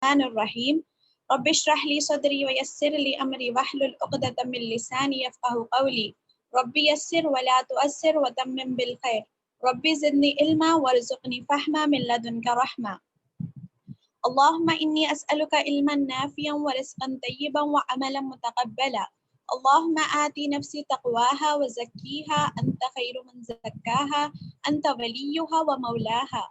الرحیم رب اشرح لی صدری ویسر لی امری واحلل عقدۃ من لسانی یفقهوا قولی رب یسر ولا تؤثر وتمم بالخیر رب زدنی علما وارزقنی فہما من لدنک رحمہ اللهم إني أسألك علما نافعا ورزقا طيبا وعملا متقبلا اللهم آتي نفسي تقواها وزكيها أنت خير من زكاها أنت وليها ومولاها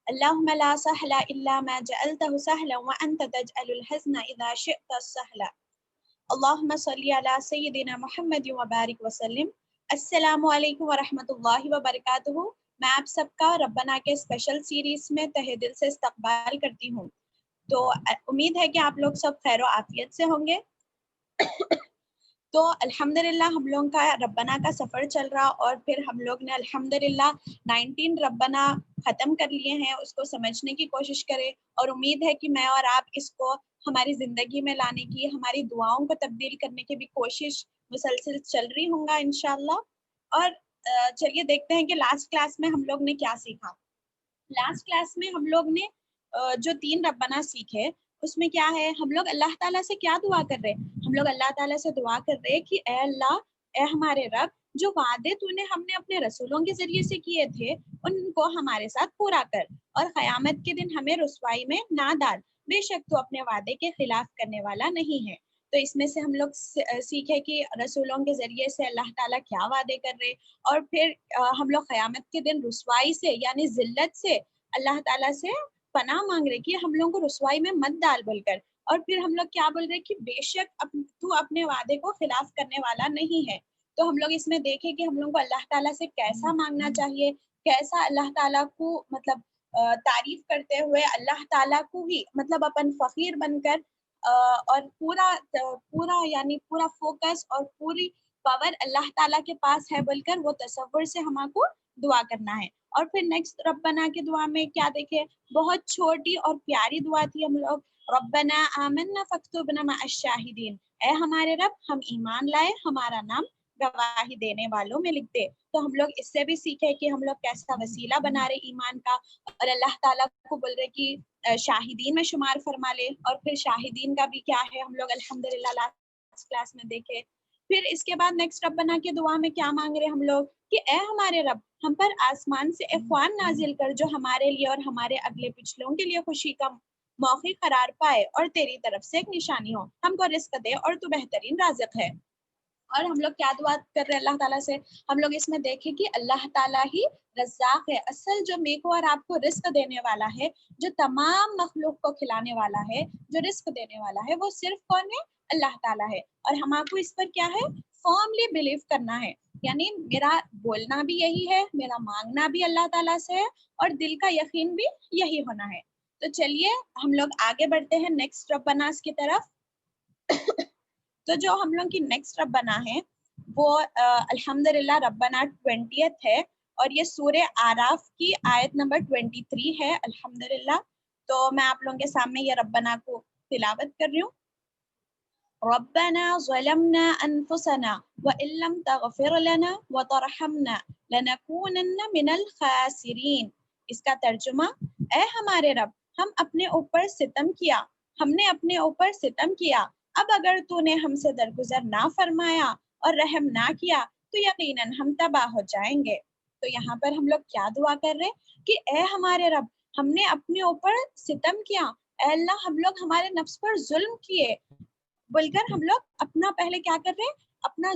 اللهم لا سهل إلا ما جعلته سهلا وأنت تجعل الحزن إذا شئت سهلا اللهم صل على سيدنا محمد وبارك وسلم السلام علیکم ورحمۃ اللہ وبرکاتہ۔ میں آپ سب کا ربنا کے اسپیشل سیریز میں تہہ دل سے استقبال کرتی ہوں۔ تو امید ہے کہ آپ لوگ سب خیر و عافیت سے ہوں گے۔ تو الحمدللہ ہم لوگوں کا ربنا کا سفر چل رہا اور پھر ہم لوگ نے الحمدللہ 19 ربنا ختم کر لیے ہیں، اس کو سمجھنے کی کوشش کرے اور امید ہے کہ میں اور آپ اس کو ہماری زندگی میں لانے کی، ہماری دعاؤں کو تبدیل کرنے کی بھی کوشش مسلسل چل رہی ہوں گا انشاءاللہ۔ اور چلیے دیکھتے ہیں کہ لاسٹ کلاس میں ہم لوگ نے کیا سیکھا۔ لاسٹ کلاس میں ہم لوگ نے جو 3 ربنا سیکھے اس میں کیا ہے، ہم لوگ اللہ تعالیٰ سے کیا دعا کر رہے، ہم لوگ اللہ تعالیٰ سے دعا کر رہے کہ اے اللہ، اے ہمارے رب، جو وعدے تو نے ہم نے اپنے رسولوں کے ذریعے سے کیے تھے ان کو ہمارے ساتھ پورا کر اور قیامت کے دن ہمیں رسوائی میں نہ ڈال، بے شک تو اپنے وعدے کے خلاف کرنے والا نہیں ہے۔ تو اس میں سے ہم لوگ سیکھے کہ رسولوں کے ذریعے سے اللہ تعالیٰ کیا وعدے کر رہے، اور پھر ہم لوگ قیامت کے دن رسوائی سے یعنی ذلت سے اللہ تعالیٰ سے پناہ مانگ رہے کہ ہم لوگوں کو رسوائی میں مت ڈال بول کر، اور پھر ہم لوگ کیا بول رہے کہ بے شک تو اپنے وعدے کو خلاف کرنے والا نہیں ہے۔ تو ہم لوگ اس میں دیکھیں کہ ہم لوگوں کو اللہ تعالیٰ سے کیسا مانگنا چاہیے، کیسا اللہ تعالیٰ کو مطلب تعریف کرتے ہوئے اللہ تعالیٰ کو ہی مطلب اپن فقیر بن کر اور پورا یعنی پورا فوکس اور پوری پاور اللہ تعالیٰ کے پاس ہے بول کر وہ تصور سے ہم کو دعا کرنا ہے۔ اور پھر نیکسٹ ربنا کی دعا میں کیا دیکھے، بہت چھوٹی اور پیاری دعا تھی، ہم لوگ ربنا آمنا فاکتبنا مع الشاہدین، اے ہمارے رب ہم ایمان لائے، ہمارا نام گواہی دینے والوں میں لکھ دے۔ تو ہم لوگ اس سے بھی سیکھے کہ ہم لوگ کیسا وسیلہ بنا رہے ایمان کا، اور اللہ تعالیٰ کو بول رہے کہ شاہدین میں شمار فرما لے، اور پھر شاہدین کا بھی کیا ہے ہم لوگ الحمدللہ لاسٹ کلاس میں دیکھے۔ پھر اس کے بعد نیکسٹ ربنا کی دعا میں کیا مانگ رہے ہم لوگ کہ اے ہمارے رب ہم پر آسمان سے اخوان نازل کر جو ہمارے لیے اور ہمارے اگلے پچھلوں کے لیے خوشی کا موقع قرار پائے اور تیری طرف سے ایک نشانی ہو، ہم کو رزق دے اور تو بہترین رازق ہے۔ اور ہم لوگ کیا دعا کر رہے ہیں اللہ تعالیٰ سے، ہم لوگ اس میں دیکھیں کہ اللہ تعالیٰ ہی رزاق ہے، اصل جو میرے کو اور آپ کو رزق دینے والا ہے، جو تمام مخلوق کو کھلانے والا ہے، جو رزق دینے والا ہے، وہ صرف کون ہے؟ اللہ تعالیٰ ہے۔ اور ہم آپ کو اس پر کیا ہے، فارملی بلیو کرنا ہے، یعنی میرا بولنا بھی یہی ہے، میرا مانگنا بھی اللہ تعالیٰ سے ہے، اور دل کا یقین بھی یہی ہونا ہے۔ تو چلیے ہم لوگ آگے بڑھتے ہیں نیکسٹ ربناس کی طرف۔ تو جو ہم لوگ کی نیکسٹ ربنا ہے وہ الحمدللہ ربنا 20th ہے، اور یہ سورہ آراف کی آیت نمبر 23 ہے الحمدللہ۔ تو میں آپ لوگوں کے سامنے یہ ربنا کو تلاوت کر رہی ہوں۔ ربنا ظلمنا انفسنا وان لم تغفر لنا وترحمنا لنكونن من الخاسرین۔ اس کا ترجمہ، اے ہمارے رب ہم اپنے اوپر ستم کیا، ہم نے اپنے اوپر ستم کیا، اب اگر تو نے ہم سے درگزر نہ فرمایا اور رحم نہ کیا تو یقیناً ہم تباہ ہو جائیں گے۔ تو یہاں پر ہم لوگ کیا دعا کر رہے کہ اے ہمارے رب ہم نے اپنے اوپر ستم کیا، اے اللہ ہم لوگ ہمارے نفس پر ظلم کیے بول کر ہم لوگ اپنا پہلے کیا کر رہے، اپنا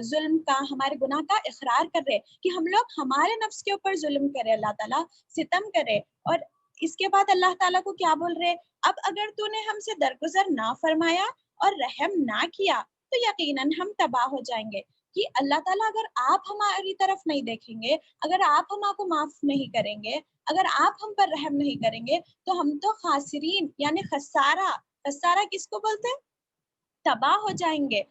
ظلم کا، ہمارے گناہ کا اقرار کر رہے کہ ہم لوگ ہمارے نفس کے اوپر ظلم کرے، اللہ تعالیٰ ستم کرے۔ اور اس کے بعد اللہ تعالیٰ کو کیا بول رہے، اب اگر تو نے ہم سے درگزر نہ فرمایا اور رحم نہ کیا تو یقیناً ہم تباہ ہو جائیں گے۔ کہ اللہ تعالیٰ اگر آپ ہماری طرف نہیں دیکھیں گے، اگر آپ ہم کو معاف نہیں کریں گے، اگر آپ ہم پر رحم نہیں کریں گے تو ہم تو خاسرین یعنی خسارہ کس کو بولتے ہیں؟ تباہ ہو جائیں گے،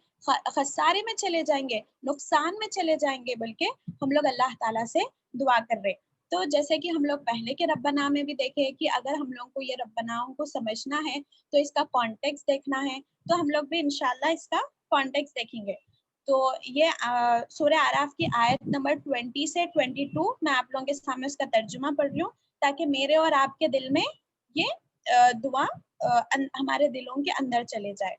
خسارے میں چلے جائیں گے، نقصان میں چلے جائیں گے، بلکہ ہم لوگ اللہ تعالیٰ سے دعا کر رہے۔ تو جیسے کہ ہم لوگ پہلے کے ربنا میں بھی دیکھے کہ اگر ہم لوگوں کو یہ ربناؤں کو سمجھنا ہے تو اس کا کانٹیکس دیکھنا ہے، تو ہم لوگ بھی انشاءاللہ اس کا کانٹیکس دیکھیں گے۔ تو یہ سورہ آراف کی آیت نمبر 20 سے 22 میں آپ لوگوں کے سامنے اس کا ترجمہ پڑھ رہی ہوں تاکہ میرے اور آپ کے دل میں یہ دعا हमारे दिलों के अंदर चले जाए।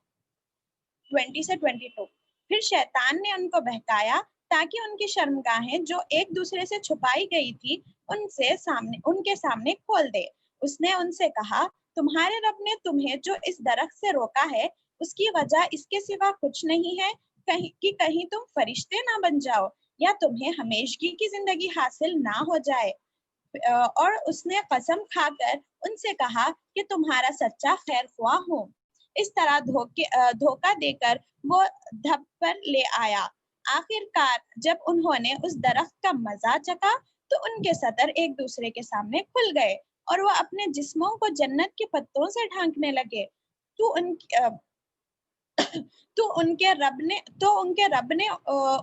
20 से 22। फिर शैतान ने उनको बहकाया ताकि उनकी शर्मगाहें जो एक दूसरे से छुपाई गई थी उनके सामने खोल दे। उसने उनसे कहा, तुम्हारे रब ने तुम्हें जो इस दरख्त से रोका है उसकी वजह इसके सिवा कुछ नहीं है कहीं तुम फरिश्ते ना बन जाओ या तुम्हें हमेशगी की जिंदगी हासिल ना हो जाए। और उसने कसम खाकर उनसे कहा कि तुम्हारा सच्चा खैर ख्वाह हूँ। इस तरह धोखा देकर वो धप पर ले आया। आखिरकार जब उन्होंने उस दरख्त का मजा चखा तो उनके सतर एक दूसरे के सामने खुल गए और वो अपने जिस्मों को जन्नत के पत्तों से ढांकने लगे। तो उनके रब ने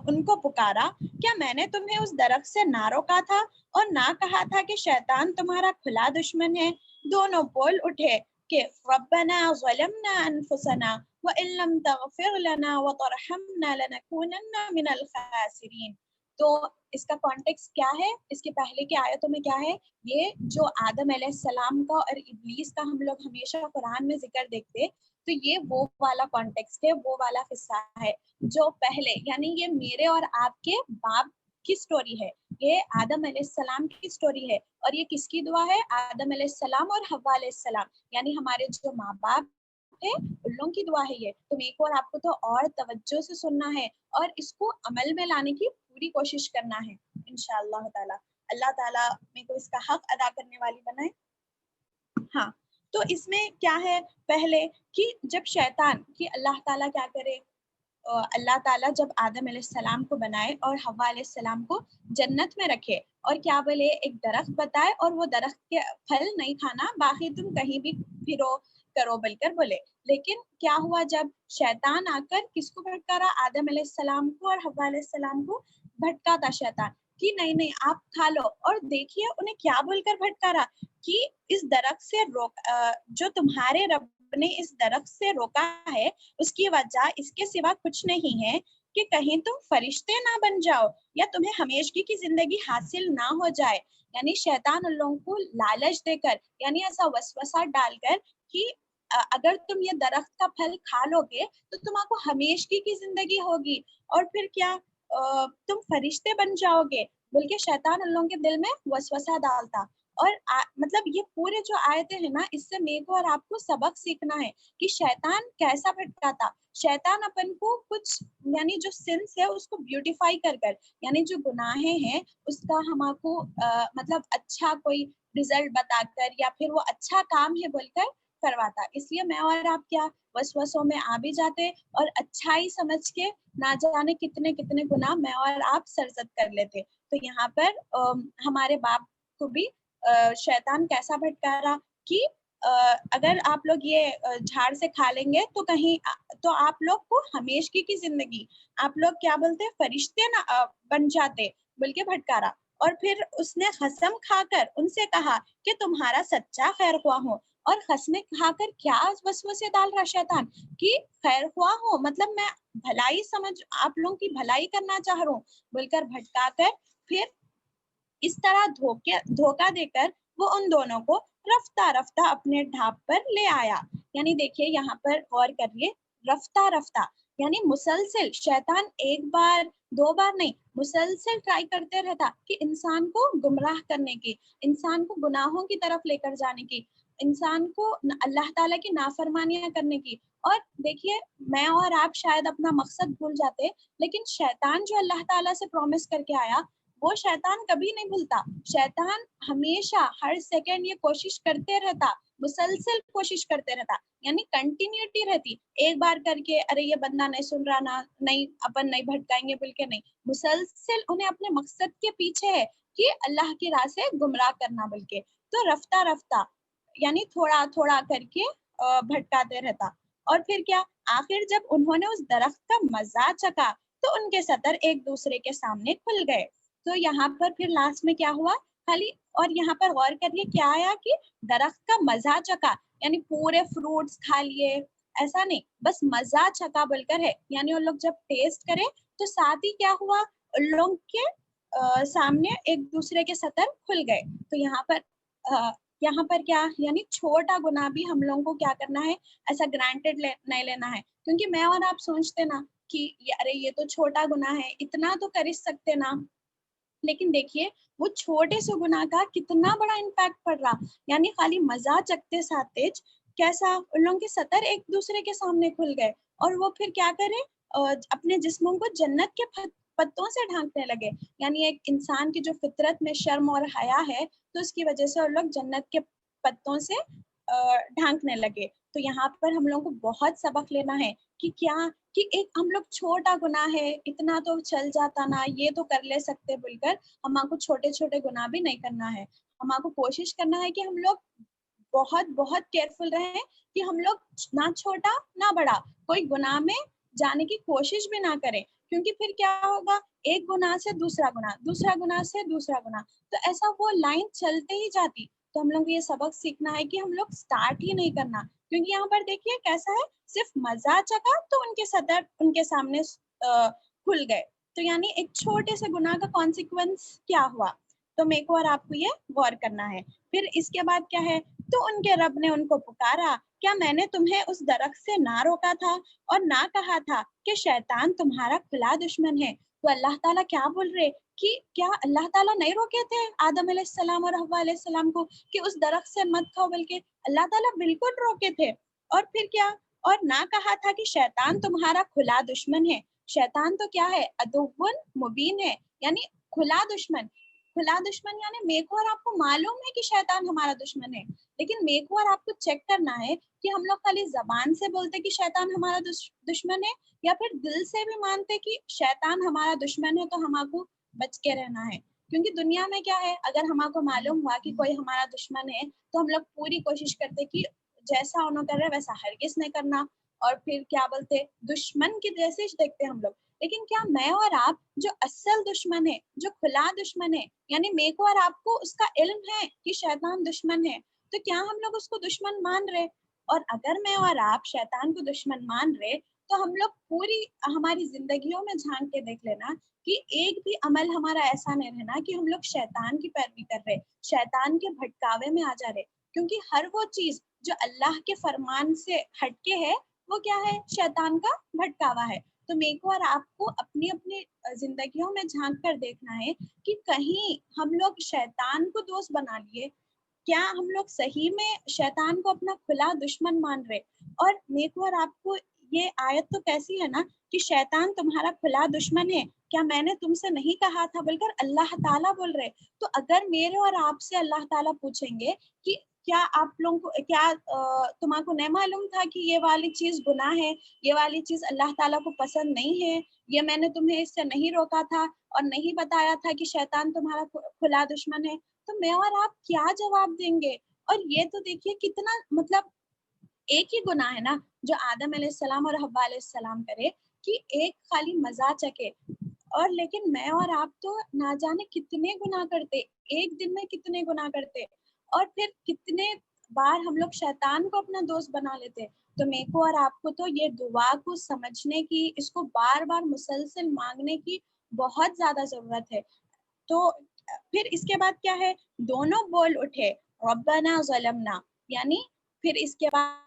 उनको पुकारा, क्या मैंने तुम्हें उस दरख्त से ना रोका था और ना कहा था कि शैतान तुम्हारा खुला दुश्मन है? दोनों बोल उठे कि रब्बना ज़लमना अनफुसना व इल्लम तगफिर लना व तरहमना लनकूनन्ना मिनल खासिरीन। तो इसका कॉन्टेक्स्ट क्या है? इसके पहले की आयतों में क्या है? ये जो आदम अलैहिस्सलाम का और इब्लीस का हम लोग हमेशा कुरान में जिक्र देखते, तो ये वो वाला कॉन्टेक्स्ट है, वो वाला किस्सा है जो पहले, यानी ये मेरे और आपके बाप की स्टोरी है। ये आदम अलैहिस्सलाम की स्टोरी है और ये किसकी दुआ है? आदम अलैहिस्सलाम और हव्वा अलैहिस्सलाम, यानी हमारे जो माँ बाप है उन लोगों की दुआ है ये। तो मेरे को और आपको तो और तवज्जो से सुनना है और इसको अमल में लाने की पूरी कोशिश करना है इंशाअल्लाह ताला। अल्लाह ताला मेरे को इसका हक अदा करने वाली बनाए। हाँ, तो इसमें क्या है पहले कि जब शैतान कि अल्लाह ताला क्या करे, अल्लाह ताला जब आदम अलैहिस्सलाम को बनाए और हव्वा अलैहिस्सलाम को जन्नत में रखे और क्या बोले, एक दरख्त बताए और वो दरख्त के फल नहीं खाना, बाकी तुम कहीं भी फिरो करो बोलकर बोले। लेकिन क्या हुआ, जब शैतान आकर किसको भटका रहा? आदम अलैहिस्सलाम को और हव्वा अलैहिस्सलाम को भटका था शैतान कि नहीं नहीं आप खा लो। और देखिए उन्हें क्या बोलकर भटका रहा कि इस दरख्त से जो तुम्हारे रब ने इस दरख्त से रोका है उसकी वजह इसके सिवा कुछ नहीं है कि कहीं तुम फरिश्ते ना बन जाओ या तुम्हें हमेशगी की जिंदगी हासिल ना हो जाए। यानी शैतान उन लोगों को लालच देकर, यानी ऐसा वसवसा डालकर कि अगर तुम ये दरख्त का फल खा लोगे तो तुम्हारा हमेशगी की जिंदगी होगी और फिर क्या तुम फरिश्ते बन जाओगे बोल के शैतान उन लोगों के दिल में वसवसा डालता। और मतलब ये पूरे जो आयतें हैं ना, इससे मेरे को और आपको सबक सीखना है कि शैतान कैसा भटकाता। शैतान अपन को कुछ, यानी जो सिंस है उसको ब्यूटीफाई कर कर, यानी जो गुनाहें हैं उसका हमको मतलब अच्छा कोई रिजल्ट बताकर या फिर वो अच्छा काम है बोलकर करवाता। इसलिए मैं और आप क्या वसवसों में आ भी जाते और अच्छाई समझ के ना जाने कितने कितने गुनाह मैं और आप सरजद कर लेते। तो यहाँ पर हमारे बाप को भी शैतान कैसा भटका रहा कि अगर आप लोग ये झाड़ से खा लेंगे तो कहीं तो आप लोग को हमेशगी की जिंदगी, आप लोग क्या बोलते हैं, फरिश्ते ना बन जाते बोल के भटका रहा। और फिर उसने कसम खाकर उनसे कहा कि तुम्हारा सच्चा खैर ख्वाह हो। और कसमें खाकर क्या वसवसे डाल रहा शैतान कि खैर ख्वाह हो, मतलब मैं भलाई समझ, आप लोगों की भलाई करना चाह रहा हूँ बोलकर भटका कर फिर इस तरह धोखा देकर वो उन दोनों को रफ्ता रफ्ता अपने ढाब पर ले आया। यानी देखिए यहाँ पर गौर करिए, रफ्ता रफ्ता यानी मुसलसल, शैतान एक बार दो बार नहीं, मुसलसल ट्राई करते रहता कि इंसान को गुमराह करने की, इंसान को गुनाहों की तरफ लेकर जाने की, इंसान को अल्लाह ताला की नाफरमानियां करने की। और देखिए मैं और आप शायद अपना मकसद भूल जाते, लेकिन शैतान जो अल्लाह ताला से प्रॉमिस करके आया वो शैतान कभी नहीं भूलता। शैतान हमेशा हर सेकंड ये कोशिश करते रहता, मुसलसल कोशिश करते रहता, यानी कंटिन्यूटी रहती। एक बार करके अरे ये बंदा नहीं सुन रहा ना, नहीं अपन नहीं भटकाएंगे बोल के नहीं, मुसलसल उन्हें अपने मकसद के पीछे है कि अल्लाह की राह से गुमराह करना बोल के। तो रफ्ता रफ्ता यानी थोड़ा थोड़ा करके भटकाते रहता। और फिर क्या, आखिर जब उन्होंने उस दरख्त का मजा चखा तो उनके सतर एक दूसरे के सामने खुल गए। तो यहाँ पर फिर लास्ट में क्या हुआ खाली, और यहाँ पर गौर करिए क्या आया कि दरख्त का मजा चखा, यानी पूरे फ्रूट्स खा लिए ऐसा नहीं, बस मजा चखा बोलकर है, यानी उन लोग जब टेस्ट करें तो साथ ही क्या हुआ, उन लोग के सामने एक दूसरे के सतर खुल गए। तो यहाँ पर यहाँ पर क्या, यानी छोटा गुनाह भी हम लोगों को क्या करना है, ऐसा ग्रांटेड नहीं लेना है, क्योंकि मैं और आप सोचते ना कि अरे ये तो छोटा गुनाह है, इतना तो कर ही सकते ना, लेकिन देखिए वो छोटे से गुनाह का कितना बड़ा इम्पैक्ट पड़ रहा। यानी खाली मजा चखते साथ कैसा उन लोगों के सतर एक दूसरे के सामने खुल गए, और वो फिर क्या करे, अपने जिस्मों को जन्नत के पत्तों से ढांकने लगे। यानी एक इंसान की जो फितरत में शर्म और हया है, तो उसकी वजह से वो लोग जन्नत के पत्तों से ढांकने लगे। तो यहाँ पर हम लोगों को बहुत सबक लेना है कि क्या, कि एक हम लोग छोटा गुनाह है, इतना तो चल जाता ना, ये तो कर ले सकते बोलकर हमको छोटे छोटे गुनाह भी नहीं करना है। हमको कोशिश करना है कि हम लोग बहुत बहुत केयरफुल रहें कि हम लोग ना छोटा ना बड़ा कोई गुनाह में जाने की कोशिश भी ना करें, क्योंकि फिर क्या होगा, एक गुनाह से दूसरा गुनाह, दूसरा गुनाह से दूसरा गुनाह, तो ऐसा वो लाइन चलते ही जाती। तो हम लोग ये सबक सीखना है कि हम लोग स्टार्ट ही नहीं करना, क्योंकि यहाँ पर देखिए कैसा है, सिर्फ मजा चका तो उनके सदर उनके सामने खुल गए। तो यानी एक छोटे से गुनाह का कॉन्सिक्वेंस क्या हुआ, तो मेरे को और आपको ये गौर करना है। फिर इसके बाद क्या है, तो उनके रब ने उनको पुकारा, क्या मैंने तुम्हें उस दरख्त से ना रोका था और ना कहा था कि शैतान तुम्हारा खुला दुश्मन है। तो अल्लाह ताला क्या बोल रहे कि क्या अल्लाह ताला नहीं रोके थे आदम अलैहिस्सलाम और हव्वा अलैहिस्सलाम को कि उस दरख्त से मत खाओ, बल्कि अल्लाह ताला बिल्कुल रोके थे। और फिर क्या, और ना कहा था कि शैतान तुम्हारा खुला दुश्मन है। शैतान तो क्या है, अदुव्वुन मुबीन है, यानी खुला दुश्मन। खुला दुश्मन यानी मेरे को और आपको मालूम है कि शैतान हमारा दुश्मन है, लेकिन मेरे को और आपको चेक करना है कि हम लोग खाली जबान से बोलते कि शैतान हमारा दुश्मन है, या फिर दिल से भी मानते कि शैतान हमारा दुश्मन है, तो हमको बच के रहना है। क्योंकि दुनिया में क्या है, अगर हमको मालूम हुआ कि कोई हमारा दुश्मन है, तो हम लोग पूरी कोशिश करते कि जैसा उन्होंने कर रहे वैसा हरगिज नहीं करना, और फिर क्या बोलते, दुश्मन की जैसे देखते हम लोग। लेकिन क्या मैं और आप जो असल दुश्मन है, जो खुला दुश्मन है, यानी मेरे को और आपको उसका इल्म है कि शैतान दुश्मन है, तो क्या हम लोग उसको दुश्मन मान रहे? और अगर मैं और आप शैतान को दुश्मन मान रहे, तो हम लोग पूरी हमारी जिंदगियों में झांक के देख लेना कि एक भी अमल हमारा ऐसा नहीं रहना कि हम लोग शैतान की पैरवी कर रहे, शैतान के भटकावे में आ जा रहे। क्योंकि हर वो चीज जो अल्लाह के फरमान से हटके है, वो क्या है, शैतान का भटकावा है। तो मेरे को और आपको अपनी अपनी जिंदगियों में झांक कर देखना है कि कहीं हम लोग शैतान को दोस्त बना लिए, क्या हम लोग सही में शैतान को अपना खुला दुश्मन मान रहे। और मेरे को और आपको ये आयत तो कैसी है ना कि शैतान तुम्हारा खुला दुश्मन है, क्या मैंने तुमसे नहीं कहा था, बोलकर अल्लाह ताला बोल रहे। तो अगर मेरे और आपसे अल्लाह ताला पूछेंगे कि क्या आप लोगों को, क्या तुमको नहीं मालूम था कि ये वाली चीज गुनाह है, ये वाली चीज अल्लाह ताला को पसंद नहीं है, ये मैंने तुम्हें इससे नहीं रोका था और नहीं बताया था कि शैतान तुम्हारा खुला दुश्मन है, तो मैं और आप क्या जवाब देंगे? और ये तो देखिए कितना, मतलब एक ही गुनाह है ना जो आदम अलैहिस्सलाम और हव्वा अलैहिस्सलाम करे, कि एक खाली मजा चके, और लेकिन मैं और आप तो ना जाने कितने गुनाह करते, एक दिन में कितने गुनाह करते, और फिर कितने बार हम लोग शैतान को अपना दोस्त बना लेते। तो मेरे को और आपको तो ये दुआ को समझने की, इसको बार बार मुसलसल मांगने की बहुत ज्यादा जरूरत है। तो फिर इसके बाद क्या है, दोनों बोल उठे रब्बना ज़लमना, यानी फिर इसके बाद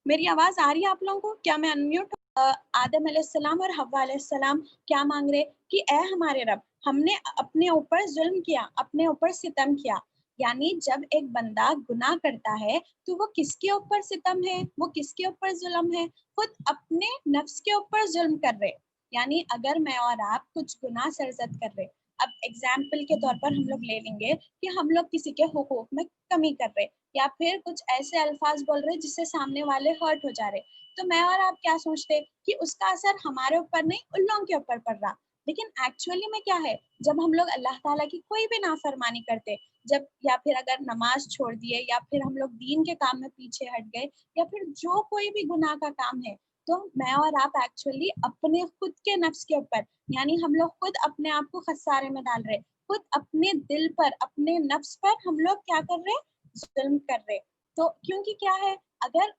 मेरी आवाज आ रही है आप लोगों को? क्या मैं अनम्यूट? आदम अलैहिस्सलाम और हव्वा अलैहिस्सलाम क्या मांग रहे कि ए हमारे रब, हमने अपने ऊपर जुल्म किया, अपने ऊपर सितम किया। यानी जब एक बंदा गुनाह करता है, तो वो किसके ऊपर सितम है, वो किसके ऊपर जुल्म है, खुद अपने नफ्स के ऊपर जुल्म कर रहे। यानी अगर मैं और आप कुछ गुनाह सरजद कर रहे, अब एग्जाम्पल के तौर पर हम लोग ले लेंगे कि हम लोग किसी के हुकूक में कमी कर रहे, या फिर कुछ ऐसे अल्फाज बोल रहे जिससे सामने वाले हर्ट हो जा रहे, तो मैं और आप क्या सोचते कि उसका असर हमारे ऊपर नहीं, उन लोगों के ऊपर पड़ रहा। लेकिन एक्चुअली में क्या है, जब हम लोग अल्लाह ताला की कोई भी नाफरमानी करते, जब या फिर अगर नमाज छोड़ दिए, या फिर हम लोग दीन के काम में पीछे हट गए, या फिर जो कोई भी गुनाह का काम है, तो मैं और आप एक्चुअली अपने खुद के नफ्स के ऊपर, यानी हम लोग खुद अपने आप को खसारे में डाल रहे, खुद अपने दिल पर, अपने नफ्स पर हम लोग क्या कर रहे, ظلم کر رہے. تو کیونکہ کیا ہے, اگر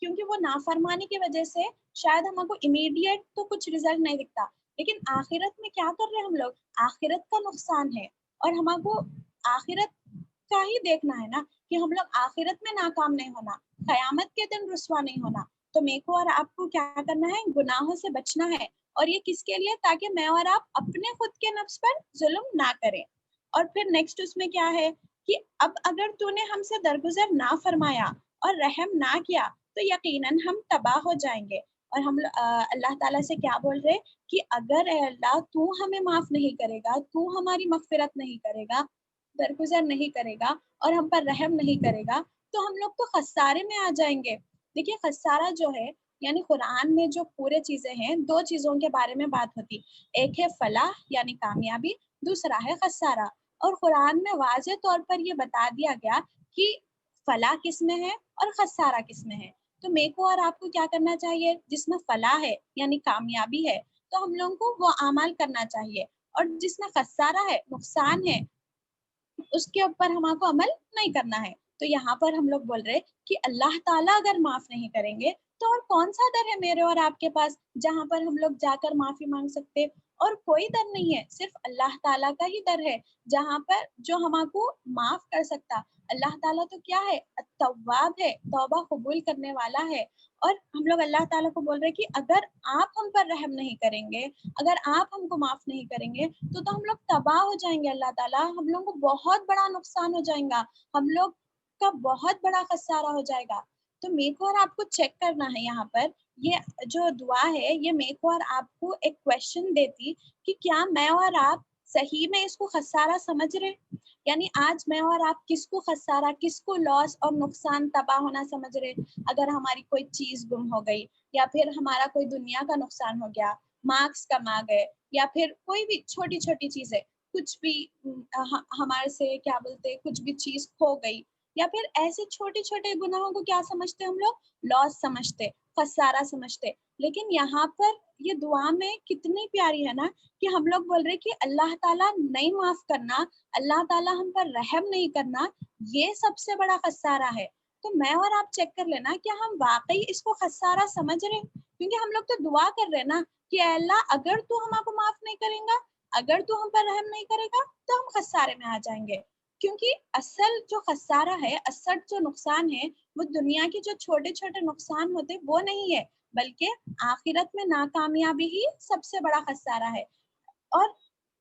کیونکہ وہ نافرمانی کی وجہ سے شاید ہم کو امیڈیٹ تو کچھ رزلٹ نہیں دکھتا, لیکن آخرت میں کیا کر رہے ہیں ہم لوگ, آخرت کا نقصان ہے, اور ہم کو آخرت کا ہی دیکھنا ہے نا, کہ ہم لوگ آخرت میں ناکام نہیں ہونا, قیامت کے دن رسوا نہیں ہونا. تو میرے کو اور آپ کو کیا کرنا ہے, گناہوں سے بچنا ہے. اور یہ کس کے لیے, تاکہ میں اور آپ اپنے خود کے نفس پر ظلم نہ کریں. اور پھر نیکسٹ اس میں کیا ہے کہ اب اگر تو نے ہم سے درگزر نہ فرمایا اور رحم نہ کیا تو یقیناً ہم تباہ ہو جائیں گے. اور ہم اللہ تعالیٰ سے کیا بول رہے کہ اگر اے اللہ تو ہمیں معاف نہیں کرے گا, تو ہماری مغفرت نہیں کرے گا, درگزر نہیں کرے گا, اور ہم پر رحم نہیں کرے گا, تو ہم لوگ تو خسارے میں آ جائیں گے. دیکھیے خسارہ جو ہے, یعنی قرآن میں جو پورے چیزیں ہیں, دو چیزوں کے بارے میں بات ہوتی, ایک ہے فلاح یعنی کامیابی, دوسرا ہے خسارہ. اور قرآن میں واضح طور پر یہ بتا دیا گیا کہ فلاح کس میں ہے اور خسارہ کس میں ہے. تو میرے کو اور آپ کو کیا کرنا چاہیے, جس میں فلاح ہے یعنی کامیابی ہے تو ہم لوگوں کو وہ اعمال کرنا چاہیے, اور جس میں خسارہ ہے, نقصان ہے, اس کے اوپر ہم کو عمل نہیں کرنا ہے. تو یہاں پر ہم لوگ بول رہے کہ اللہ تعالیٰ اگر معاف نہیں کریں گے تو اور کون سا در ہے میرے اور آپ کے پاس جہاں پر ہم لوگ جا کر معافی مانگ سکتے, اور کوئی در نہیں ہے, صرف اللہ تعالیٰ کا ہی در ہے جہاں پر جو ہم کو معاف کر سکتا. اللہ تعالیٰ تو کیا ہے, التواب ہے, توبہ قبول کرنے والا ہے. اور ہم لوگ اللہ تعالیٰ کو بول رہے کہ اگر آپ ہم پر رحم نہیں کریں گے, اگر آپ ہم کو معاف نہیں کریں گے تو ہم لوگ تباہ ہو جائیں گے. اللہ تعالیٰ ہم لوگوں کو بہت بڑا نقصان ہو جائے گا, ہم لوگ کا بہت بڑا خسارہ ہو جائے گا. تو میرے کو اور آپ کو چیک کرنا ہے یہاں پر, یہ جو دعا ہے یہ میرے کو اور آپ کو ایک کویشچن دیتی کہ کیا میں اور آپ صحیح میں اس کو خسارہ سمجھ رہے, یعنی آج میں اور آپ کس کو خسارہ, کس کو لاس اور نقصان, تباہ ہونا سمجھ رہے. اگر ہماری کوئی چیز گم ہو گئی, یا پھر ہمارا کوئی دنیا کا نقصان ہو گیا, مارکس کم آ گئے, یا پھر کوئی بھی چھوٹی چھوٹی چیزیں, کچھ بھی ہمارے سے کیا بولتے کچھ بھی چیز کھو گئی, یا پھر ایسے چھوٹے چھوٹے گناہوں کو کیا سمجھتے ہم لوگ, لاس سمجھتے, خسارہ سمجھتے. لیکن یہاں پر یہ دعا میں کتنی پیاری ہے نا, کہ ہم لوگ بول رہے کہ اللہ تعالیٰ نہیں معاف کرنا, اللہ تعالیٰ ہم پر رحم نہیں کرنا, یہ سب سے بڑا خسارہ ہے. تو میں اور آپ چیک کر لینا کیا ہم واقعی اس کو خسارہ سمجھ رہے, کیونکہ ہم لوگ تو دعا کر رہے نا کہ اے اللہ اگر تو ہم کو معاف نہیں کریں گا, اگر تو ہم پر رحم نہیں کرے گا تو ہم خسارے میں آ جائیں گے. کیونکہ اصل جو خسارہ ہے, اصل جو نقصان ہے, وہ دنیا کے جو چھوٹے چھوٹے نقصان ہوتے وہ نہیں ہے, بلکہ آخرت میں ناکامیابی ہی سب سے بڑا خسارہ ہے. اور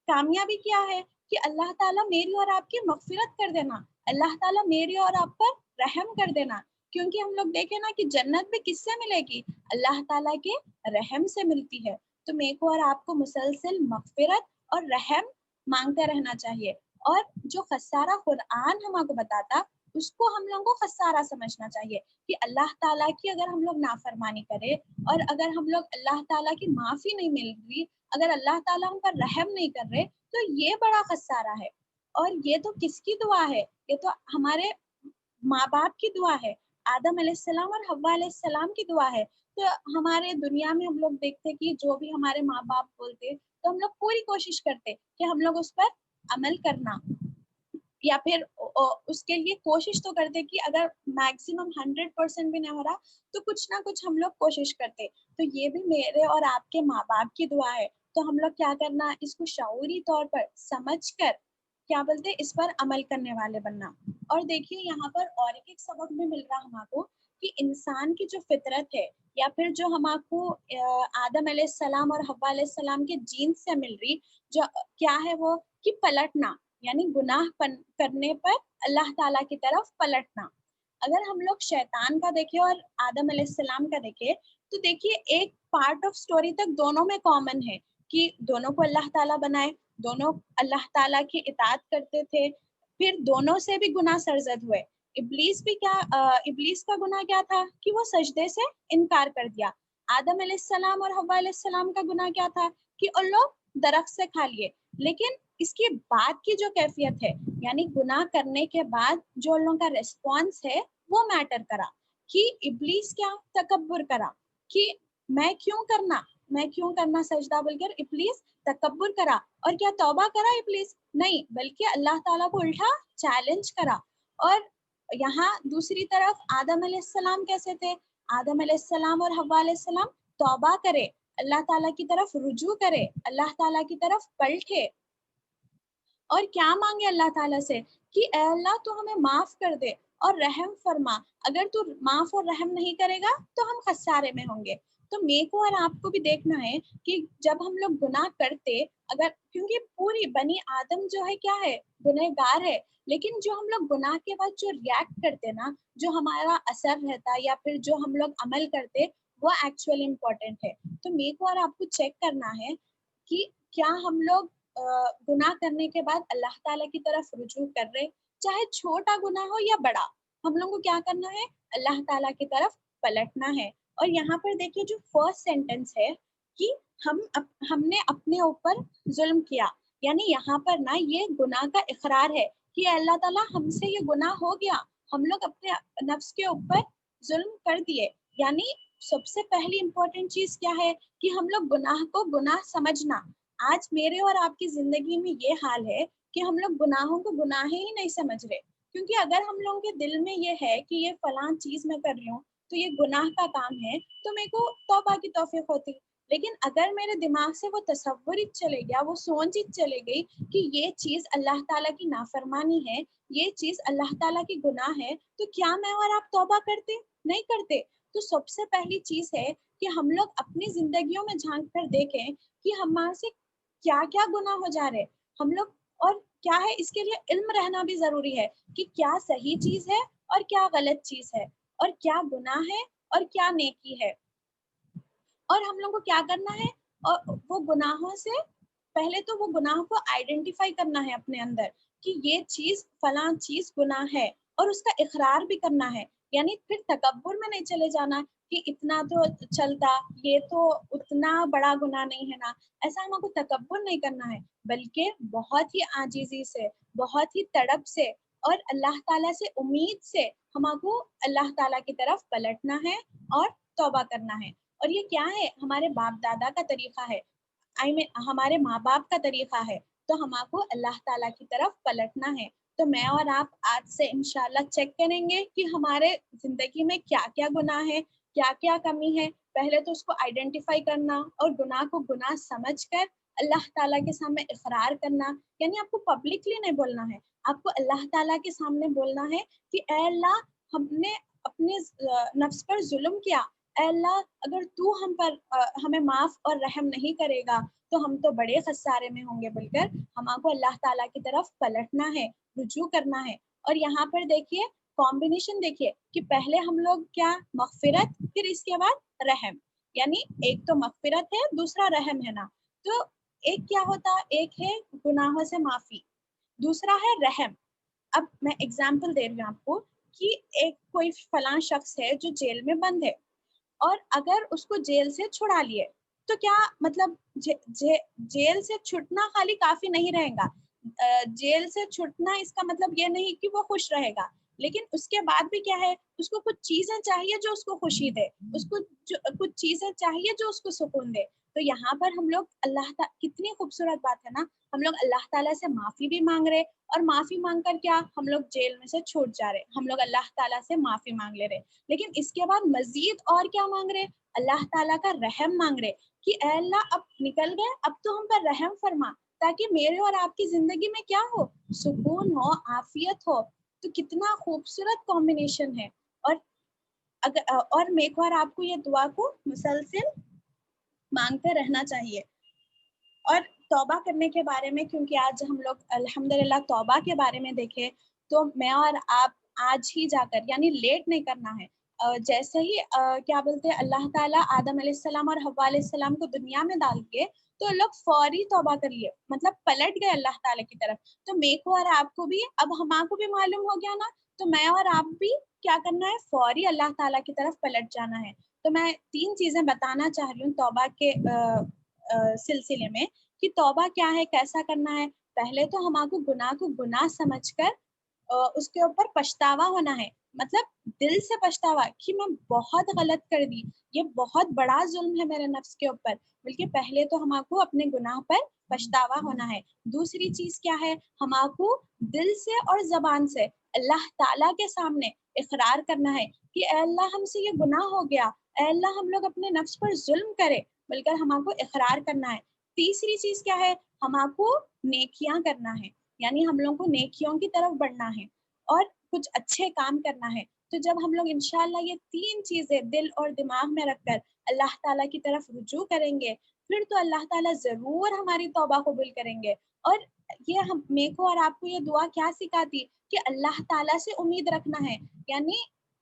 کامیابی کیا ہے کہ اللہ تعالیٰ میری اور آپ کی مغفرت کر دینا, اللہ تعالیٰ میری اور آپ پر رحم کر دینا. کیونکہ ہم لوگ دیکھیں نا کہ جنت بھی کس سے ملے گی, اللہ تعالیٰ کے رحم سے ملتی ہے. تو میرے کو اور آپ کو مسلسل مغفرت اور رحم مانگتے رہنا چاہیے. اور جو خسارہ قرآن ہم کو بتاتا, اس کو ہم لوگوں کو خسارہ سمجھنا چاہیے کہ اللہ تعالیٰ کی اگر ہم لوگ نافرمانی کرے, اور اگر ہم لوگ اللہ تعالیٰ کی معافی نہیں مل رہی, اگر اللہ تعالیٰ ہم پر رحم نہیں کر رہے, تو یہ بڑا خسارہ ہے. اور یہ تو کس کی دعا ہے, یہ تو ہمارے ماں باپ کی دعا ہے, آدم علیہ السلام اور حوا علیہ السلام کی دعا ہے. تو ہمارے دنیا میں ہم لوگ دیکھتے کہ جو بھی ہمارے ماں باپ بولتے تو ہم لوگ پوری کوشش کرتے کہ ہم لوگ اس پر عمل کرنا, یا پھر اس کے لیے کوشش تو کرتے کہ اگر میکسیمم 100% بھی نہیں ہو رہا تو کچھ نہ کچھ ہم لوگ کوشش کرتے. تو یہ بھی میرے اور آپ کے ماں باپ کی دعا ہے. تو ہم لوگ کیا کرنا, اس کو شعوری طور پر سمجھ کر کیا بولتے اس پر عمل کرنے والے بننا. اور دیکھیے یہاں پر اور ایک سبق بھی مل رہا ہم کو کہ انسان کی جو فطرت ہے, یا پھر جو ہم کو آدم علیہ السلام اور حوا علیہ السلام کے جین سے مل رہی, جو کیا ہے وہ کہ پلٹنا, یعنی گناہ کرنے پر اللہ تعالیٰ کی طرف پلٹنا. اگر ہم لوگ شیطان کا دیکھیں اور آدم علیہ السلام کا دیکھیں, تو دیکھیے ایک پارٹ آف سٹوری تک دونوں میں کامن ہے کہ دونوں کو اللہ تعالیٰ بنائے, دونوں اللہ تعالیٰ کی اطاعت کرتے تھے, پھر دونوں سے بھی گناہ سرزد ہوئے. ابلیس بھی ابلیس کا گناہ کیا تھا کہ وہ سجدے سے انکار کر دیا. آدم علیہ السلام اور حوا علیہ السلام کا گناہ کیا تھا کہ ان لوگ درخت سے کھا لیے. لیکن اس کے بعد کی جو کیفیت ہے, یعنی گناہ کرنے کے بعد جو ان لوگوں کا ریسپانس ہے وہ میٹر کرا. کہ ابلیس کیا تکبر کرا کہ میں کیوں کرنا سجدہ بول کر ابلیس تکبر کرا. اور کیا توبہ کرا ابلیس؟ نہیں, بلکہ اللہ تعالیٰ کو الٹا چیلنج کرا. اور यहाँ दूसरी तरफ आदम अलैहिस्सलाम कैसे थे? आदम अलैहिस्सलाम और हव्वा अलैहिस्सलाम तौबा करे, अल्लाह ताला की तरफ रुजू करे, अल्लाह ताला की तरफ पलटे और क्या मांगे अल्लाह ताला से कि ऐ अल्लाह तू हमें माफ कर दे और रहम फरमा, अगर तू माफ और रहम नहीं करेगा तो हम खसारे में होंगे। तो मेरे को और आपको भी देखना है कि जब हम लोग गुनाह करते, अगर क्योंकि पूरी बनी आदम जो है क्या है, गुनहगार है, लेकिन जो हम लोग गुनाह के बाद जो रिएक्ट करते ना, जो हमारा असर रहता है या फिर जो हम लोग अमल करते, वो एक्चुअली इम्पोर्टेंट है। तो मेरे को और आपको चेक करना है कि क्या हम लोग गुनाह करने के बाद अल्लाह ताला की तरफ रुजू कर रहे, चाहे छोटा गुनाह हो या बड़ा, हम लोग को क्या करना है, अल्लाह ताला की तरफ पलटना है। और यहाँ पर देखिए जो फर्स्ट सेंटेंस है कि हमने अपने ऊपर जुल्म किया, यानी यहाँ पर ना ये गुनाह का इकरार है कि अल्लाह ताला हमसे ये गुनाह हो गया, हम लोग अपने नफ्स के ऊपर जुल्म कर दिए। यानी सबसे पहली इंपॉर्टेंट चीज क्या है कि हम लोग गुनाह को गुनाह समझना। आज मेरे और आपकी जिंदगी में ये हाल है कि हम लोग गुनाहों को गुनाह ही नहीं समझ रहे, क्योंकि अगर हम लोगों के दिल में ये है कि ये फलां चीज मैं कर रही हूँ तो ये गुनाह का काम है, तो मेरे को तौबा की तौफीक होती। लेकिन अगर मेरे दिमाग से वो तसव्वुर ही चले गया, वो सोच ही चले गई कि ये चीज अल्लाह ताला की नाफरमानी है, ये चीज अल्लाह ताला की गुनाह है, तो क्या मैं और आप तौबा करते? नहीं करते। तो सबसे पहली चीज है कि हम लोग अपनी जिंदगियों में झांक कर देखें कि हमारे से क्या क्या गुनाह हो जा रहे हम लोग, और क्या है, इसके लिए इल्म रहना भी जरूरी है कि क्या सही चीज है और क्या गलत चीज है, और क्या गुनाह है और क्या नेकी है। और हम लोग को क्या करना है, और वो गुनाहों से पहले तो वो गुनाह को आइडेंटिफाई करना है अपने अंदर कि ये चीज फलां चीज गुनाह है, और उसका इकरार भी करना है। यानी फिर तकब्बुर में नहीं चले जाना कि इतना तो चलता, ये तो उतना बड़ा गुनाह नहीं है ना, ऐसा हमको तकब्बुर नहीं करना है, बल्कि बहुत ही आजीजी से, बहुत ही तड़प से और अल्लाह ताला से उम्मीद से हमको अल्लाह ताला की तरफ पलटना है और तौबा करना है। और ये क्या है, हमारे बाप दादा का तरीका है, हमारे माँ बाप का तरीका है, तो हमको अल्लाह ताला की तरफ पलटना है। तो मैं और आप आज से इंशाल्लाह चेक करेंगे कि हमारे जिंदगी में क्या क्या गुनाह है, क्या क्या कमी है। पहले तो उसको आइडेंटिफाई करना और गुनाह को गुनाह समझकर अल्लाह ताला के सामने इकरार करना, यानी आपको पब्लिकली नहीं बोलना है, आपको अल्लाह ताला के सामने बोलना है कि ऐ अल्लाह, हमने अपने नफ्स पर जुल्म किया, ऐ अल्लाह अगर तू हमें माफ और रहम नहीं करेगा तो हम तो बड़े खसारे में होंगे, बोलकर हमको अल्लाह ताला की तरफ पलटना है, रुजू करना है। और यहाँ पर देखिए कॉम्बिनेशन देखिए कि पहले हम लोग क्या, मगफिरत, फिर इसके बाद रहम, यानी एक तो मगफिरत है, दूसरा रहम है ना। तो एक क्या होता, एक है गुनाहों से माफी, दूसरा है रहम। अब मैं एग्जाम्पल दे रही हूँ आपको कि एक कोई फलां शख्स है जो जेल में बंद है, और अगर उसको जेल से छुड़ा लिए तो क्या मतलब जेल से छुटना खाली काफी नहीं रहेगा। जेल से छुटना इसका मतलब ये नहीं कि वो खुश रहेगा, लेकिन उसके बाद भी क्या है, उसको कुछ चीजें चाहिए जो उसको खुशी दे, उसको कुछ चीजें चाहिए जो उसको सुकून दे। तो यहाँ पर हम लोग कितनी खूबसूरत बात है ना, हम लोग अल्लाह ताला से माफी भी मांग रहे, और माफी मांग कर क्या, हम लोग जेल में से छूट जा रहे, हम लोग अल्लाह ताला से माफी मांग ले रहे। लेकिन इसके बाद मजीद और क्या मांग रहे, अल्लाह ताला का रहम मांग रहे कि ऐ अल्लाह अब निकल गए, अब तो हम पर रहम फरमा, ताकि मेरे और आपकी जिंदगी में क्या हो, सुकून हो, आफियत हो। तो कितना खूबसूरत कॉम्बिनेशन है। और और मेरे को और आपको ये दुआ को मुसलसल मांगते रहना चाहिए। और तौबा करने के बारे में, क्योंकि आज हम लोग अल्हम्दुलिल्लाह तौबा के बारे में देखें, तो मैं और आप आज ही जाकर, यानी लेट नहीं करना है, जैसे ही क्या बोलते हैं, अल्लाह ताला आदम अलैहिस्सलाम और हव्वा अलैहिस्सलाम को दुनिया में डाल के तो लोग फौरी तौबा कर लिए, मतलब पलट गए अल्लाह ताला की तरफ। तो मेरे को और आपको भी, अब हमको भी मालूम हो गया ना, तो मैं और आप भी क्या करना है, फौरी अल्लाह ताला की तरफ पलट जाना है। तो मैं 3 चीजें बताना चाह रही हूँ तौबा के सिलसिले में कि तौबा क्या है, कैसा करना है। पहले तो हमको गुनाह को गुनाह समझकर उसके ऊपर पछतावा होना है। मतलब दिल से पछतावा कि मैं बहुत गलत कर दी, ये बहुत बड़ा जुल्म है मेरे नफ्स के ऊपर। बल्कि पहले तो हमको अपने गुनाह पर पछतावा होना है। दूसरी चीज क्या है, हमको दिल से और जबान से अल्लाह ताला के सामने इकरार करना है कि ऐ अल्लाह हमसे ये गुनाह हो गया, ऐ अल्लाह हम लोग अपने नफ्स पर जुल्म करे, बल्कि हमको इकरार करना है। तीसरी चीज क्या है, हमको नेकियां करना है, यानी हम लोग को नेकियों की तरफ बढ़ना है और कुछ अच्छे काम करना है। तो जब हम लोग इंशाल्लाह ये तीन चीजें दिल और दिमाग में रखकर अल्लाह ताला की तरफ रुजू करेंगे, फिर तो अल्लाह ताला जरूर हमारी तौबा कबूल करेंगे। और ये हम मेरे को और आपको ये दुआ क्या सिखाती कि अल्लाह ताला से उम्मीद रखना है। यानी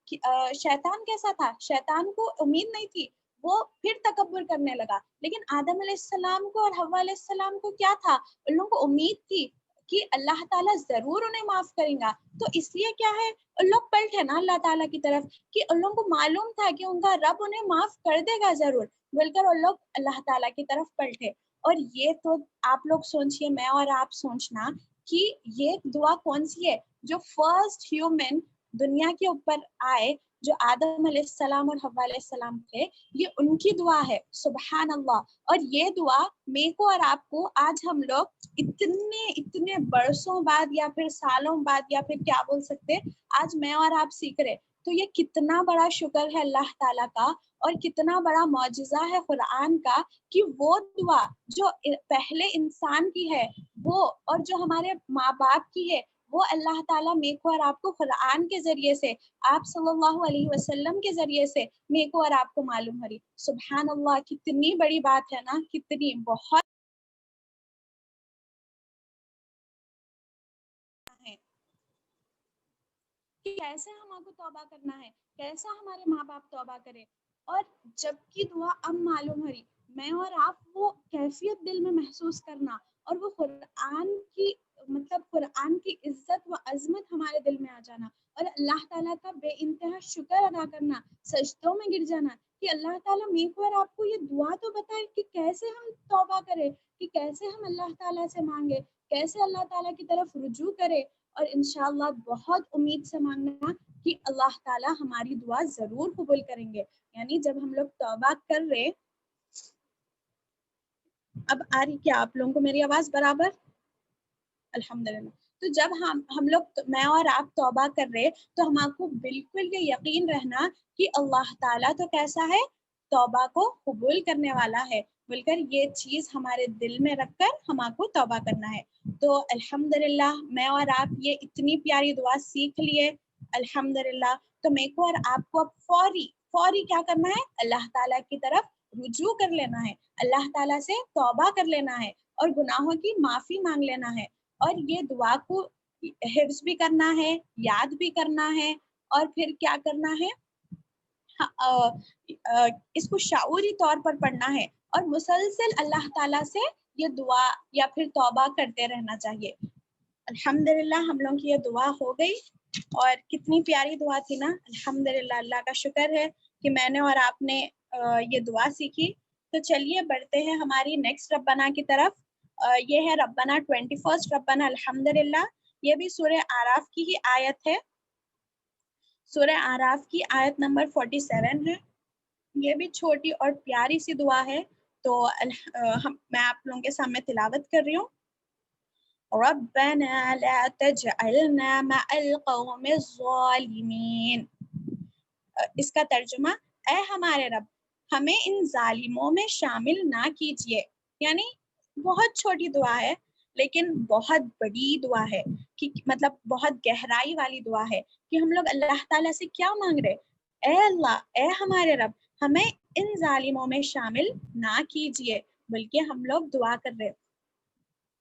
शैतान कैसा था, शैतान को उम्मीद नहीं थी, वो फिर तकब्बुर करने लगा। लेकिन आदम अलैहिस्सलाम को और हव्वा अलैहिस्सलाम को क्या था, उन लोगों को उम्मीद थी कि अल्लाह ताला जरूर उन्हें माफ करेगा। तो इसलिए क्या है, उन लोग पलटे ना अल्लाह ताला की तरफ कि उन लोगों को मालूम था कि उनका रब उन्हें माफ कर देगा जरूर, बोलकर उन लोग अल्लाह ताला की तरफ पलटे। और ये तो आप लोग सोचिए, मैं और आप सोचना कि ये दुआ कौन सी है जो फर्स्ट ह्यूमन दुनिया के ऊपर आए, जो आदम अलैहिस्सलाम और हव्वा अलैहिस्सलाम थे, ये उनकी दुआ है। सुबहान अल्लाह। और ये दुआ मेरे को और आपको आज हम लोग इतने इतने बरसों बाद या फिर सालों बाद या फिर क्या बोल सकते, आज मैं और आप सीख रहे। तो ये कितना बड़ा शुक्र है अल्लाह ताला का, और कितना बड़ा मौजिज़ा है कुरान का कि वो दुआ जो पहले इंसान की है वो, और जो हमारे माँ बाप की है वो, अल्लाह ताला मेरे को और आपको कुरान के जरिए से, आप सल्लल्लाहु अलैहि वसल्लम के जरिए से मेरे को और आपको मालूम हो रही। सुभान अल्लाह, कितनी बड़ी बात है ना, कितनी बहुत है कि कैसे हमको तौबा करना है, कैसा हमारे माँ बाप तौबा करे। और जबकि दुआ अब मालूम हो रही, मैं और आप वो कैफियत दिल में महसूस करना, और वो कुरान की मतलब कुरान की इज्जत व अजमत हमारे दिल में आ जाना, और अल्लाह ताला का बेइंतहा शुक्र अदा करना, सजदों में गिर जाना कि अल्लाह ताला मेरे को और आपको ये दुआ तो बताए कि कैसे हम तौबा करें, कि कैसे हम अल्लाह ताला से मांगे, कैसे अल्लाह ताला की तरफ रुजू करे। और इंशाअल्लाह बहुत उम्मीद से मांगना कि अल्लाह ताला हमारी दुआ जरूर कबूल करेंगे। यानी जब हम लोग तौबा कर रहे, अब आ रही क्या आप लोगों को मेरी आवाज बराबर? अल्हम्दुलिल्लाह। तो जब हम लोग मैं और आप तौबा कर रहे, तो हमको बिल्कुल ये यकीन रहना कि अल्लाह ताला तो कैसा है, तौबा को कबूल करने वाला है, बोलकर ये चीज हमारे दिल में रखकर हमको तौबा करना है। तो अल्हम्दुलिल्लाह मैं और आप ये इतनी प्यारी दुआ सीख लिए, अल्हम्दुलिल्लाह। तो मेरे को और आपको अब फौरी फौरी क्या करना है, अल्लाह ताला की तरफ रुजू कर लेना है, अल्लाह ताला से तौबा कर लेना है और गुनाहों की माफी मांग लेना है। और ये दुआ को हिफ्ज भी करना है, याद भी करना है, और फिर क्या करना है, इसको शाऊरी तौर पर पढ़ना है, और मुसलसल अल्लाह ताला से ये दुआ या फिर तौबा करते रहना चाहिए। अल्हम्दुलिल्लाह हम लोगों की ये दुआ हो गई, और कितनी प्यारी दुआ थी ना। अल्हम्दुलिल्लाह, अल्लाह का शुक्र है कि मैंने और आपने ये दुआ सीखी। तो चलिए बढ़ते हैं हमारी नेक्स्ट रब्बाना की तरफ। ये है रब्बाना 21 रब्बाना अल्हम्दुलिल्लाह। ये भी सूरह आराफ की ही आयत है, सूरह आराफ की आयत नंबर 47 है। ये भी छोटी और प्यारी सी दुआ है। तो मैं आप लोगों के सामने तिलावत कर रही हूँ। रब्बना ला तजअलना मअल कौमिज़ ज़ालिमीन। इसका तर्जुमा, ऐ हमारे रब, हमें इन जालिमों में शामिल ना कीजिए। यानी बहुत छोटी दुआ है, लेकिन बहुत बड़ी दुआ है, कि मतलब बहुत गहराई वाली दुआ है कि हम लोग अल्लाह ताला से क्या मांग रहे, ऐ अल्लाह, ऐ हमारे रब, हमें इन जालिमों में शामिल ना कीजिए, बल्कि हम लोग दुआ कर रहे।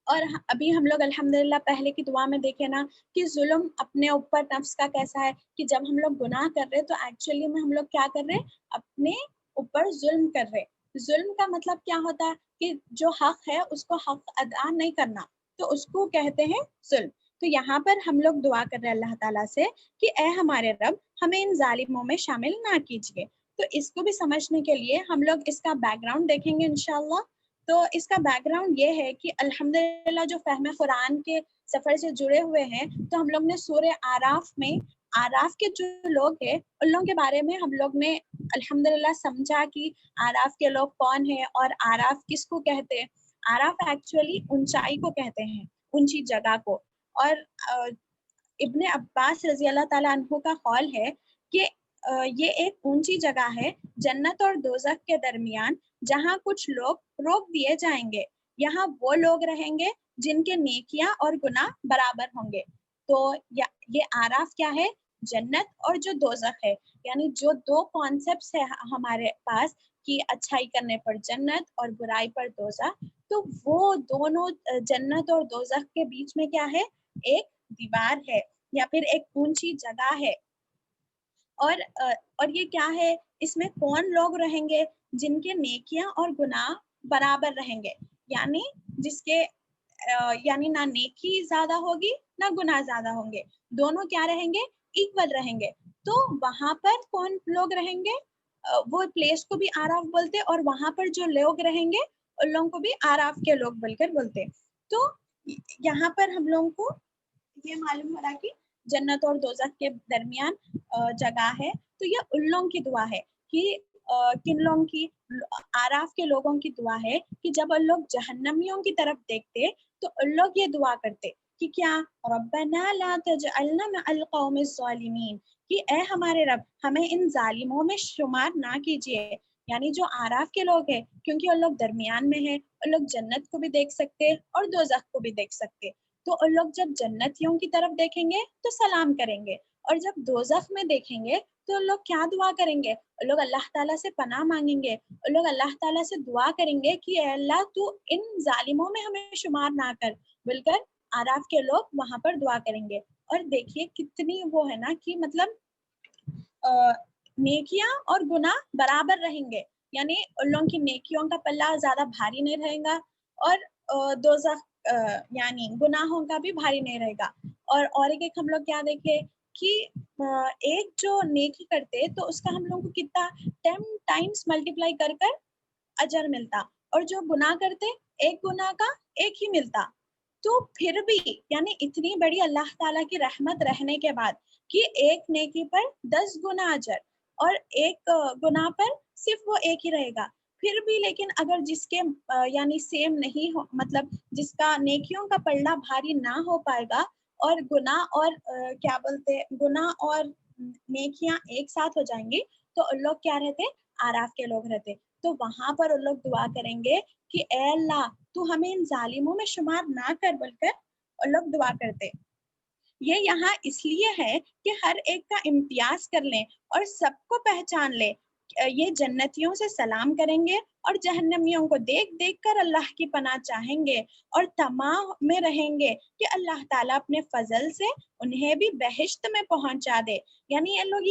और अभी हम लोग अल्हम्दुलिल्लाह पहले की दुआ में देखे ना कि जुल्म अपने ऊपर नफ्स का कैसा है, कि जब हम लोग गुनाह कर रहे तो एक्चुअली में हम लोग क्या कर रहे, अपने ऊपर जुल्म कर रहे। जुल्म का मतलब क्या होता है कि जो हक है उसको हक अदा नहीं करना, तो उसको कहते हैं जुल्म। तो यहाँ पर हम लोग दुआ कर रहे हैं अल्लाह ताला से कि ए हमारे रब, हमें इन जालिमों में शामिल ना कीजिए। तो इसको भी समझने के लिए हम लोग इसका बैकग्राउंड देखेंगे इंशाल्लाह। तो इसका बैकग्राउंड ये है कि अल्हम्दुलिल्लाह जो फहम कुरान के सफ़र से जुड़े हुए हैं, तो हम लोग ने सूरह आराफ में आराफ के जो लोग हैं उन लोगों के बारे में हम लोग ने अल्हम्दुलिल्लाह समझा कि आराफ के लोग कौन है और आराफ किसको कहते हैं। आराफ एक्चुअली ऊंचाई को कहते हैं, ऊंची जगह को। और इब्ने अब्बास रजी अल्लाह ताला अन्हु का कौल है कि ये एक ऊंची जगह है जन्नत और दोज़ख के दरमियान, जहाँ कुछ लोग रोक दिए जाएंगे। यहाँ वो लोग रहेंगे जिनके नेकियां और गुनाह बराबर होंगे। तो ये आराफ क्या है? जन्नत और जो दोज़ख है, यानी जो दो कॉन्सेप्ट्स है हमारे पास कि अच्छाई करने पर जन्नत और बुराई पर दोज़ख, तो वो दोनों जन्नत और दोज़ख के बीच में क्या है? एक दीवार है या फिर एक ऊंची जगह है। और ये क्या है? इसमें कौन लोग रहेंगे? जिनके नेकियां और गुनाह बराबर रहेंगे, यानी जिसके यानी ना नेकी ज्यादा होगी ना गुनाह ज्यादा होंगे, दोनों क्या रहेंगे? इक्वल रहेंगे। तो वहां पर कौन लोग रहेंगे? वो प्लेस को भी आराफ बोलते, और वहां पर जो लोग रहेंगे उन लोगों को भी आराफ के लोग बोलकर बोलते। तो यहाँ पर हम लोगों को ये मालूम हो रहा कि जन्नत और दोज़ख के दरमियान जगह है। तो ये उन लोगों की दुआ है कि किन लोगों की? आराफ के लोगों की दुआ है कि जब उन लोग जहन्नमियों की तरफ देखते तो उन लोग ये दुआ करते कि क्या? रब्बना ला तजअलना मअल कौमिज़ ज़ालिमीन, कि ए हमारे रब, हमें इन जालिमों में शुमार ना कीजिए। यानी जो आराफ के लोग हैं, क्योंकि उन लोग दरमियान में है, उन लोग जन्नत को भी देख सकते और दोज़ख को भी देख सकते। तो उन लोग जब जन्नतियों की तरफ देखेंगे तो सलाम करेंगे, और जब दोज़ख में देखेंगे तो उन लोग क्या दुआ करेंगे? उन लोग अल्लाह ताला से पनाह मांगेंगे, उन लोग अल्लाह ताला से दुआ करेंगे कि ए अल्लाह तू इन जालिमों में हमें शुमार ना कर, बोलकर आराफ के लोग वहां पर दुआ करेंगे। और देखिए कितनी वो है ना कि मतलब नेकियां और गुनाह बराबर रहेंगे, यानी उन लोगों की नेकियों का पल्ला ज्यादा भारी नहीं रहेगा और दोज़ख यानी गुनाहों का भी भारी नहीं रहेगा। और एक हम लोग क्या देखे कि एक जो नेकी करते तो उसका हम लोग को कितना 10 टाइम्स मल्टीप्लाई कर कर अजर मिलता, और जो गुनाह करते एक गुनाह का एक ही मिलता। तो फिर भी यानी इतनी बड़ी अल्लाह ताला की रहमत रहने के बाद कि एक नेकी पर 10 गुना अजर और एक गुनाह पर सिर्फ वो एक ही रहेगा, फिर भी लेकिन अगर जिसके यानी सेम नहीं हो, मतलब जिसका नेकियों का पल्ला भारी ना हो पाएगा और गुनाह और क्या बोलते गुनाह और नेकियां एक साथ हो जाएंगी, तो उन लोग क्या रहते? आराफ के लोग रहते। तो वहां पर उन लोग दुआ करेंगे कि ए अल्लाह तू हमें इन जालिमों में शुमार ना कर, बोलकर उन लोग दुआ करते। ये यहाँ इसलिए है कि हर एक का इम्तियाज कर लें और सबको पहचान ले। ये जन्नतियों से सलाम करेंगे और जहन्नमियों को देख देख कर अल्लाह की पनाह चाहेंगे और तमाम में रहेंगे कि अल्लाह ताला अपने फजल से उन्हें भी बहिश्त में पहुंचा दे। यानी ये लोग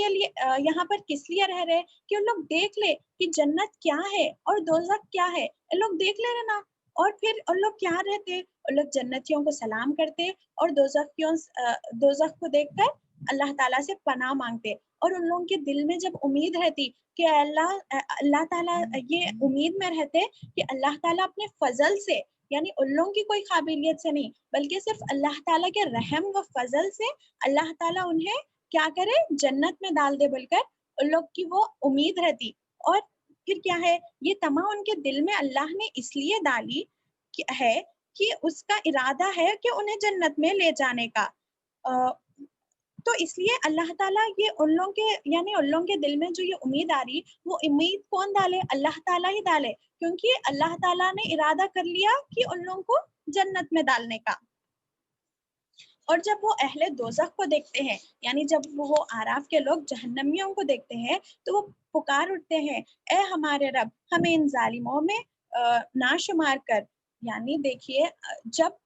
यहाँ पर किस लिए रह रहे? कि उन लोग देख ले कि जन्नत क्या है और दोज़ख क्या है, ये लोग देख ले रहे ना। और फिर उन लोग क्या रहते? उन लोग जन्नतियों को सलाम करते और दोज़ख को देखकर अल्लाह ताला से पनाह मांगते। और उन लोगों के दिल में जब उम्मीद रहती कि अल्लाह ताला, ये उम्मीद में रहते कि अल्लाह ताला अपने फजल से, यानी उन लोगों की कोई काबिलियत से नहीं बल्कि सिर्फ अल्लाह ताला के रहम व फजल से अल्लाह ताला उन्हें क्या करे? जन्नत में डाल दे, बोलकर उन लोग की वो उम्मीद रहती। और फिर क्या है? ये तमा उनके दिल में अल्लाह ने इसलिए डाली है कि उसका इरादा है कि उन्हें जन्नत में ले जाने का। अ, तो इसलिए अल्लाह ताला ये उन लोगों के, यानी उन लोगों के दिल में जो ये उम्मीद आ रही, वो उम्मीद कौन डाले? अल्लाह ताला ही डाले, क्योंकि अल्लाह ताला ने इरादा कर लिया कि उन लोगों को जन्नत में डालने का। और जब वो अहले दोज़ख को देखते हैं, यानी जब वो आराफ के लोग जहन्नमियों को देखते हैं, तो वो पुकार उठते हैं, ए हमारे रब, हमें इन जालिमों में ना शुमार कर। यानी देखिए जब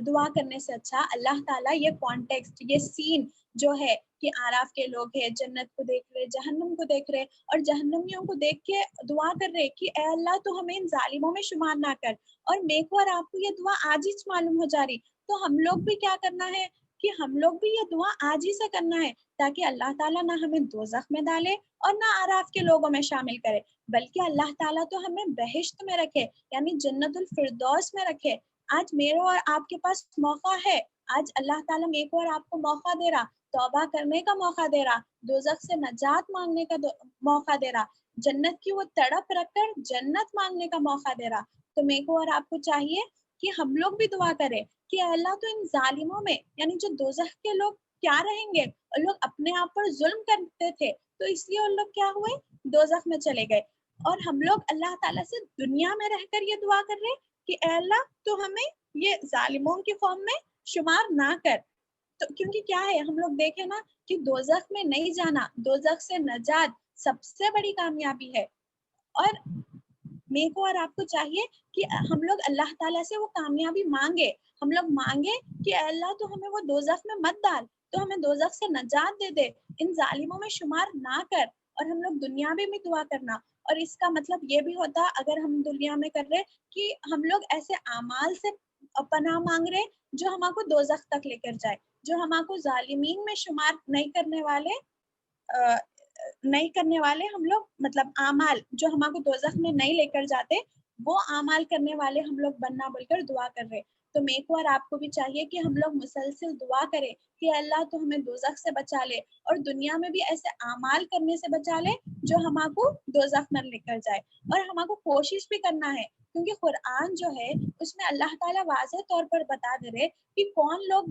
दुआ करने से अच्छा अल्लाह ताला ये कॉन्टेक्स्ट, ये सीन जो है कि आराफ के लोग हैं, जन्नत को देख रहे, जहन्नम को देख रहे, और जहन्नमियों को देख के दुआ कर रहे कि ए अल्लाह तो हमें इन जालिमों में शुमार ना कर। और मेरे को और आपको ये दुआ आज ही मालूम हो जा रही, तो हम लोग भी क्या करना है कि हम लोग भी ये दुआ आज ही से करना है, ताकि अल्लाह ताला ना हमें दोज़ख में डाले और ना आराफ के लोगों में शामिल करे, बल्कि अल्लाह ताला तो हमें बहिश्त में रखे, यानी जन्नतुल फिरदौस में रखे। आज मेरे और आपके पास मौका है, आज अल्लाह ताला मेरे को और आपको मौका दे रहा तौबा करने का मौका दे रहा, दोजख से नजात मांगने का मौका दे रहा, जन्नत की वो तड़प रखकर जन्नत मांगने का मौका दे रहा। तो मेरे को और आपको चाहिए कि हम लोग भी दुआ करें कि अल्लाह तो इन जालिमों में, यानी जो दोजख के लोग क्या रहेंगे, और लोग अपने आप पर जुल्म करते थे तो इसलिए उन लोग क्या हुए, दोजख में चले गए। और हम लोग अल्लाह ताला से दुनिया में रहकर ये दुआ कर रहे कि ए अल्लाह तो हमें ये जालिमों की कौम में शुमार ना कर। तो क्योंकि क्या है, हम लोग देखें ना कि दोजख में नहीं जाना, दोजख से नजात सबसे बड़ी कामयाबी है। और मेरे को और आपको चाहिए कि हम लोग अल्लाह ताला से वो कामयाबी मांगे। हम लोग मांगे कि अल्लाह तो हमें वो दोजख में मत डाल, तो हमें दोजख से नजात दे दे, इन जालिमों में शुमार ना कर। और हम लोग दुनिया में भी दुआ करना। और इसका मतलब ये भी होता, अगर हम दुनिया में कर रहे कि हम लोग ऐसे आमाल से पनाह मांग रहे जो हमको दोजख तक लेकर जाए, जो हमको जालिमीन में शुमार नहीं करने वाले, नहीं करने वाले हम लोग, मतलब आमाल जो हमको दोजख में नहीं लेकर जाते, वो आमाल करने वाले हम लोग बनना बोलकर दुआ कर रहे। तो मेरे को और आपको भी चाहिए कि हम लोग मुसलसल दुआ करें कि अल्लाह तो हमें दोजख से बचा ले, और दुनिया में भी ऐसे आमाल करने से बचा ले जो हमको दोजख न लेकर जाए। और हमको कोशिश भी करना है, क्योंकि कुरान जो है उसमें अल्लाह ताला वाज़ेह तौर पर बता दे रहे कि कौन लोग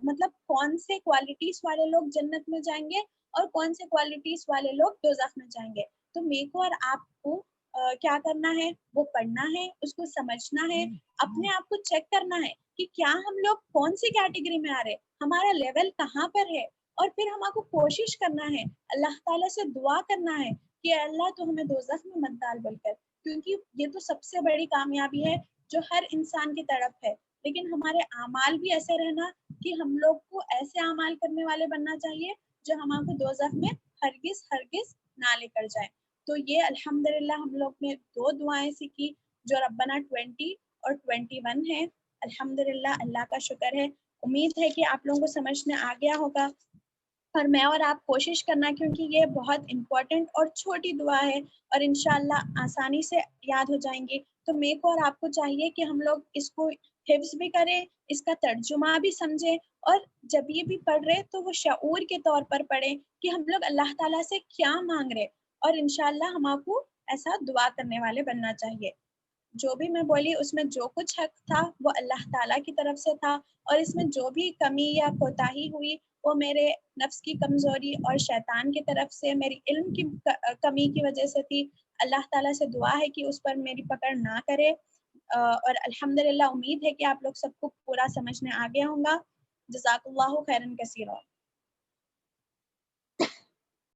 मतलब कौन से क्वालिटीज वाले लोग जन्नत में जाएंगे और कौन से क्वालिटीज वाले लोग दोजख में जाएंगे। तो मेरे को और आपको क्या करना है, वो पढ़ना है, उसको समझना है, अपने आप को चेक करना है कि क्या हम लोग कौन सी कैटेगरी में आ रहे, हमारा लेवल कहाँ पर है। और फिर हमको कोशिश करना है, अल्लाह ताला से दुआ करना है कि अल्लाह तो हमें दोजख में मत डाल बोलकर, क्योंकि ये तो सबसे बड़ी कामयाबी है जो हर इंसान की तरफ है। लेकिन हमारे आमाल भी ऐसे रहना कि हम लोग को ऐसे आमाल करने वाले बनना चाहिए जो हमको दोजख में हरगिज हरगिज ना लेकर जाए। तो ये अल्हम्दुलिल्लाह हम लोग ने 2 दुआएं सीखी जो रब्बना 20 और 21 है। अल्हम्दुलिल्लाह, अल्लाह का शुक्र है। उम्मीद है कि आप लोगों को समझ में आ गया होगा। और मैं और आप कोशिश करना, क्योंकि ये बहुत इम्पोर्टेंट और छोटी दुआ है और इंशाल्लाह आसानी से याद हो जाएंगी। तो मेरे को और आपको चाहिए कि हम लोग इसको हिफ्ज़ भी करें, इसका तर्जुमा भी समझें, और जब ये भी पढ़ रहे तो वो शऊर के तौर पर पढ़ें कि हम लोग अल्लाह ताला से क्या मांग रहे, और इंशाल्लाह हमको ऐसा दुआ करने वाले बनना चाहिए। जो भी मैं बोली उसमें जो कुछ हक था वो अल्लाह ताला की तरफ से था, और इसमें जो भी कमी या कोताही हुई वो मेरे नफ्स की कमज़ोरी और शैतान की तरफ से, मेरी इल्म की कमी की वजह से थी। अल्लाह ताला से दुआ है कि उस पर मेरी पकड़ ना करे। और अल्हम्दुलिल्लाह, उम्मीद है कि आप लोग सबको पूरा समझ में आ गया होगा। जज़ाकल्लाहु खैरन कसीरा।